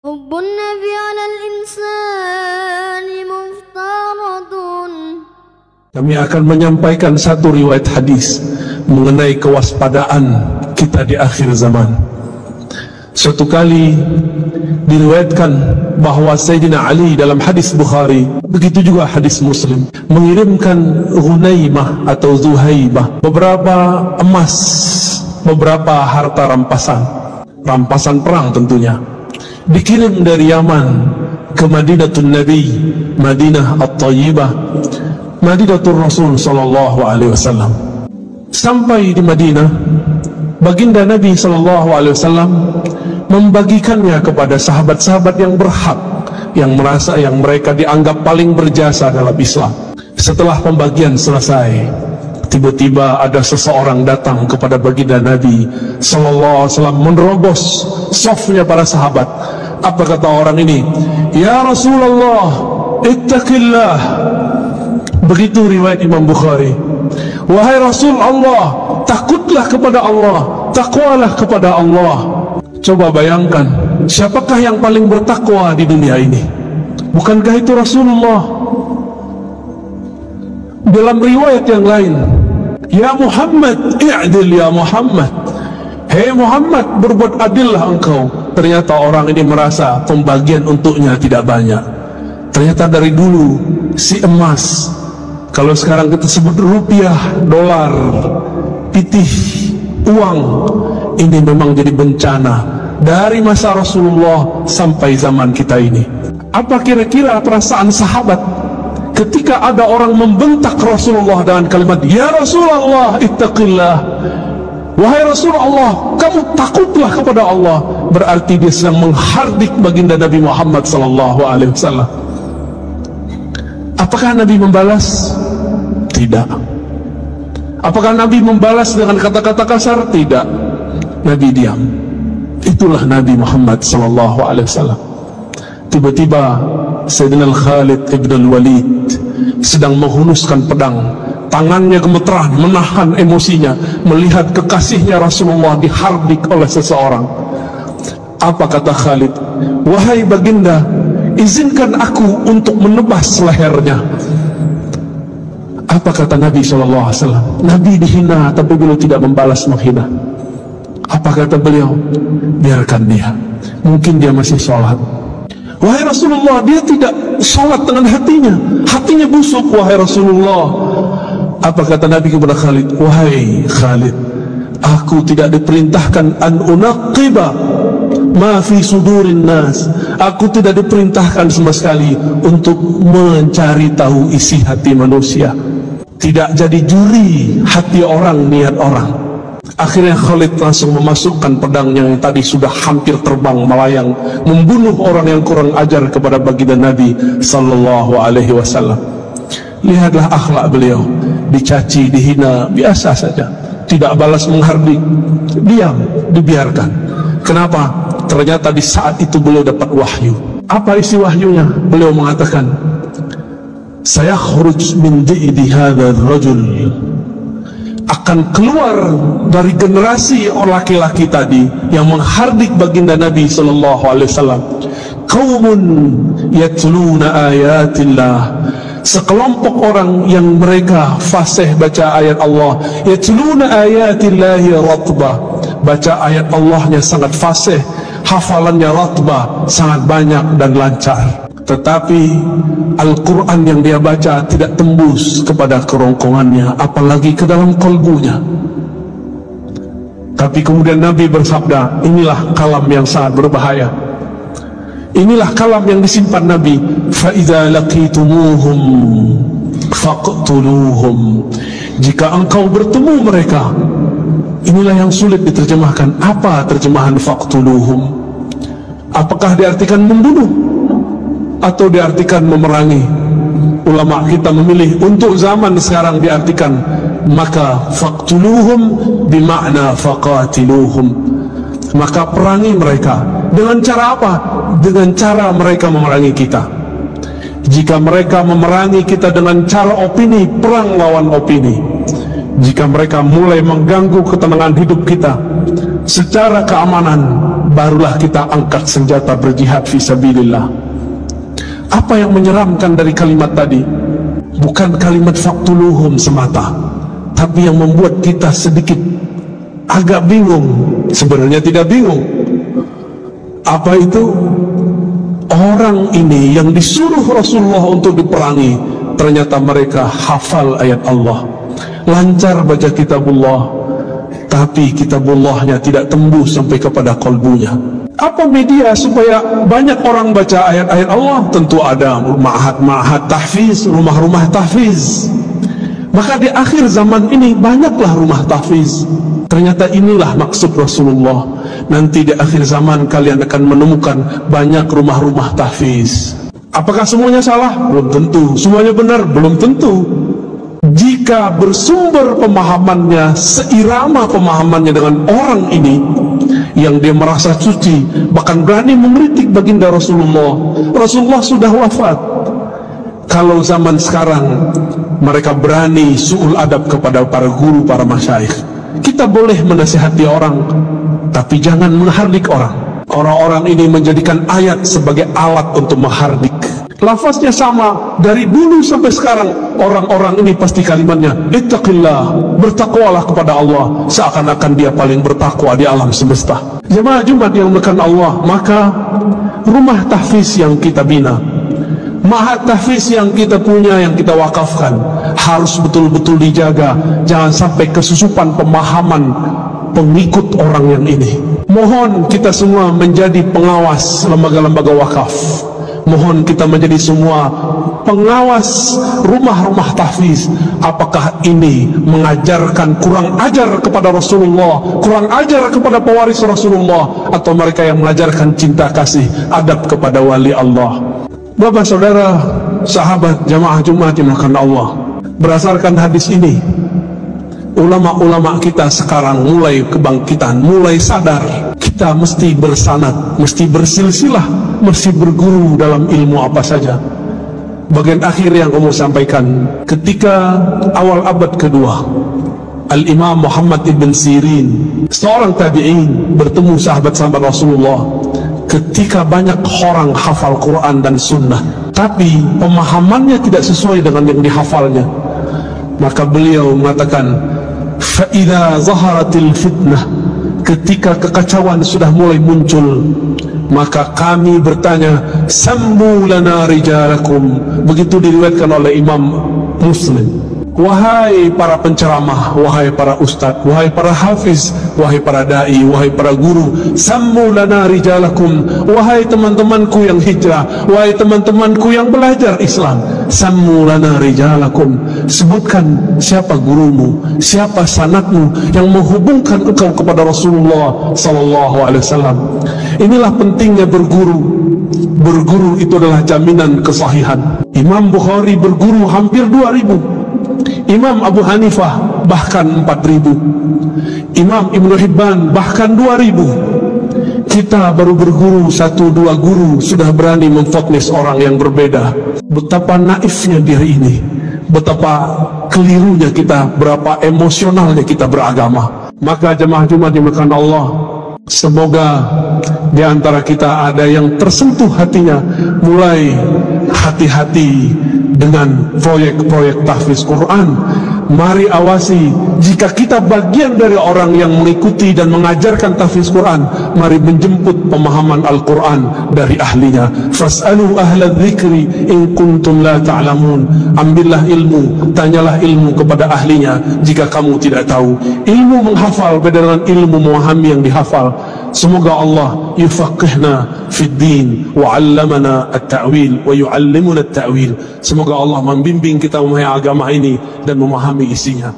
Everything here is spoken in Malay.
حب النبي على الإنسان مفترض. Kami akan menyampaikan satu riwayat hadis mengenai kewaspadaan kita di akhir zaman. Suatu kali diriwayatkan bahwa Sayyidina Ali dalam hadis Bukhari, begitu juga hadis Muslim, mengirimkan Ghunaimah atau Zuhaibah beberapa emas, beberapa harta rampasan perang tentunya, dikirim dari Yaman ke Madinatul Nabi, Madinah At-Tayyibah, Madinatul Rasul sallallahu alaihi wasallam. Sampai di Madinah, baginda Nabi sallallahu alaihi wasallam membagikannya kepada sahabat-sahabat yang berhak, yang merasa yang mereka dianggap paling berjasa dalam Islam. Setelah pembagian selesai, tiba-tiba ada seseorang datang kepada baginda Nabi sallallahu alaihi wasallam, menerobos safnya para sahabat. Apa kata orang ini? Ya Rasulullah, ittaqillah. Begitu riwayat Imam Bukhari. Wahai Rasul Allah, takutlah kepada Allah, takwalah kepada Allah. Coba bayangkan, siapakah yang paling bertakwa di dunia ini? Bukankah itu Rasulullah? Dalam riwayat yang lain, ya Muhammad, i'dil ya Muhammad. Hei Muhammad, berbuat adillah engkau. Ternyata orang ini merasa pembagian untuknya tidak banyak. Ternyata dari dulu si emas, kalau sekarang kita sebut rupiah, dolar, pitih, uang, ini memang jadi bencana dari masa Rasulullah sampai zaman kita ini. Apa kira-kira perasaan sahabat ketika ada orang membentak Rasulullah dengan kalimat ya Rasulullah ittaqillah? Wahai Rasulullah, kamu takutlah kepada Allah. Berarti dia sedang menghardik baginda Nabi Muhammad sallallahu alaihi wasallam. Apakah Nabi membalas? Tidak. Apakah Nabi membalas dengan kata-kata kasar? Tidak. Nabi diam. Itulah Nabi Muhammad sallallahu alaihi wasallam. Tiba-tiba Sayyidina Khalid ibn al-Walid sedang menghunuskan pedang. Tangannya gemeteran, menahan emosinya melihat kekasihnya Rasulullah dihardik oleh seseorang. Apa kata Khalid? Wahai baginda, izinkan aku untuk menebas lehernya. Apa kata Nabi SAW? Nabi dihina tapi beliau tidak membalas menghina. Apa kata beliau? Biarkan dia, mungkin dia masih sholat. Wahai Rasulullah, dia tidak sholat dengan hatinya busuk. Wahai Rasulullah, apa kata Nabi kepada Khalid? Wahai Khalid, aku tidak diperintahkan an unaqiba ma fi sudurin nas. Aku tidak diperintahkan sama sekali untuk mencari tahu isi hati manusia, tidak jadi juri hati orang, niat orang. Akhirnya Khalid langsung memasukkan pedangnya yang tadi sudah hampir terbang melayang, membunuh orang yang kurang ajar kepada baginda Nabi sallallahu alaihi wasallam. Lihatlah akhlak beliau, dicaci, dihina, biasa saja, tidak balas menghardik, diam, dibiarkan. Kenapa? Ternyata di saat itu beliau dapat wahyu. Apa isi wahyunya? Beliau mengatakan, saya khuruj min di'di hadzal rajul, akan keluar dari generasi laki-laki tadi yang menghardik baginda Nabi sallallahu alaihi wasallam, qaumun yatluna ayatillah, sekelompok orang yang mereka fasih baca ayat Allah, yatluna ayatillahi ratba, baca ayat Allahnya sangat fasih, hafalannya ratba, sangat banyak dan lancar. Tetapi Al-Quran yang dia baca tidak tembus kepada kerongkongannya, apalagi ke dalam kalbunya. Tapi kemudian Nabi bersabda, inilah kalam yang sangat berbahaya, inilah kalam yang disimpan Nabi. فَإِذَا لَقِيتُمُوهُمْ فَقْتُلُوهُمْ, jika engkau bertemu mereka. Inilah yang sulit diterjemahkan. Apa terjemahan faqtuluhum? Apakah diartikan membunuh atau diartikan memerangi? Ulama kita memilih untuk zaman sekarang diartikan, maka faqtuluhum bimakna faqatiluhum, maka perangi mereka. Dengan cara apa? Dengan cara mereka memerangi kita. Jika mereka memerangi kita dengan cara opini, perang lawan opini. Jika mereka mulai mengganggu ketenangan hidup kita secara keamanan, barulah kita angkat senjata berjihad fisabilillah. Apa yang menyeramkan dari kalimat tadi? Bukan kalimat faqtuluhum semata, tapi yang membuat kita sedikit agak bingung. Sebenarnya tidak bingung. Apa itu? Orang ini yang disuruh Rasulullah untuk diperangi, ternyata mereka hafal ayat Allah, lancar baca kitabullah, tapi kitabullahnya tidak tembus sampai kepada kalbunya. Apa media supaya banyak orang baca ayat-ayat Allah? Tentu ada ma'had tahfiz, rumah-rumah tahfiz. Maka di akhir zaman ini banyaklah rumah tahfiz. Ternyata inilah maksud Rasulullah. Nanti di akhir zaman kalian akan menemukan banyak rumah-rumah tahfiz. Apakah semuanya salah? Belum tentu. Semuanya benar? Belum tentu. Jika bersumber pemahamannya, seirama pemahamannya dengan orang ini yang dia merasa suci, bahkan berani mengkritik baginda Rasulullah. Rasulullah sudah wafat. Kalau zaman sekarang mereka berani su'ul adab kepada para guru, para masyayikh. Kita boleh menasihati orang, tapi jangan menghardik orang. Orang-orang ini menjadikan ayat sebagai alat untuk menghardik. Lafaznya sama dari dulu sampai sekarang. Orang-orang ini pasti kalimatnya ittaqillah, bertakwalah kepada Allah, seakan-akan dia paling bertakwa di alam semesta. Jemaah Jumat yang menekan Allah, maka rumah tahfiz yang kita bina, ma'had tahfiz yang kita punya, yang kita wakafkan, harus betul-betul dijaga. Jangan sampai kesusupan pemahaman pengikut orang yang ini. Mohon kita semua menjadi pengawas lembaga-lembaga wakaf. Mohon kita menjadi semua pengawas rumah-rumah tahfiz. Apakah ini mengajarkan kurang ajar kepada Rasulullah, kurang ajar kepada pewaris Rasulullah, atau mereka yang mengajarkan cinta kasih, adab kepada wali Allah? Bapak, saudara, sahabat jamaah Jumat yang dimuliakan Allah, berdasarkan hadis ini, ulama-ulama kita sekarang mulai kebangkitan, mulai sadar. Kita mesti bersanad, mesti bersilsilah, mesti berguru dalam ilmu apa saja. Bagian akhir yang kamu sampaikan, ketika awal abad kedua, Al-Imam Muhammad ibn Sirin, seorang tabi'in, bertemu sahabat-sahabat Rasulullah. Ketika banyak orang hafal Quran dan Sunnah, tapi pemahamannya tidak sesuai dengan yang dihafalnya, maka beliau mengatakan, فَإِذَا ظَهَرَتِ الْفِتْنَةِ, ketika kekacauan sudah mulai muncul, maka kami bertanya, sammu lana rijalakum. Begitu diriwayatkan oleh Imam Muslim. Wahai para penceramah, wahai para ustadz, wahai para hafiz, wahai para da'i, wahai para guru, sammu lana rijalakum. Wahai teman-temanku yang hijrah, wahai teman-temanku yang belajar Islam, sammu lana rijalakum. Sebutkan siapa gurumu, siapa sanadmu yang menghubungkan engkau kepada Rasulullah sallallahu alaihi wasallam. Inilah pentingnya berguru. Berguru itu adalah jaminan kesahihan. Imam Bukhari berguru hampir 2000. Imam Abu Hanifah bahkan 4000. Imam Ibnu Hibban bahkan 2000. Kita baru berguru 1-2 guru sudah berani memfotnis orang yang berbeda. Betapa naifnya diri ini, betapa kelirunya kita, berapa emosionalnya kita beragama. Maka jemaah Jumat dimuliakan Allah, semoga di antara kita ada yang tersentuh hatinya, mulai hati-hati dengan proyek-proyek tahfiz Quran. Mari awasi, jika kita bagian dari orang yang mengikuti dan mengajarkan tahfiz Quran, mari menjemput pemahaman Al-Quran dari ahlinya. Fas'alu ahla dzikri in kuntum la ta'lamun. Ambillah ilmu, tanyalah ilmu kepada ahlinya jika kamu tidak tahu. Ilmu menghafal beda dengan ilmu memahami yang dihafal. Semoga Allah yufaqihna fid din wa 'allamana at-ta'wil wa yu'allimuna at-ta'wil. Semoga Allah membimbing kita memahami agama ini dan memahami isinya.